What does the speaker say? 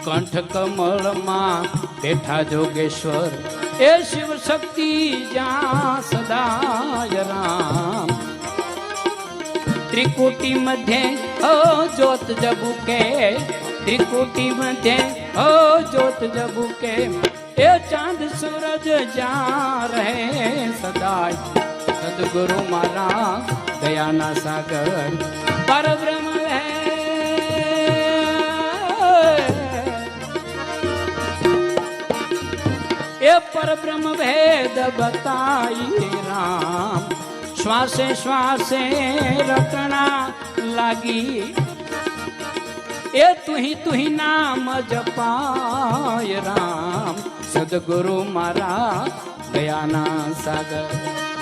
कंठ कमल मां बैठा जोगेश्वर ए शिव शक्ति जा सदाय राम। त्रिकुटी मध्य हो ज्योत जबुके, त्रिकुटी मध्य हो ज्योत जबुके ए चांद सूरज जा रहे सदाय। सदगुरु मारा दयाना सागर परब्रह्म है ये परब्रह्म भेद बताई राम। श्वासे श्वासे रटना लागी ये तू ही नाम जपाय राम। सदगुरु मारा दयाना सागर।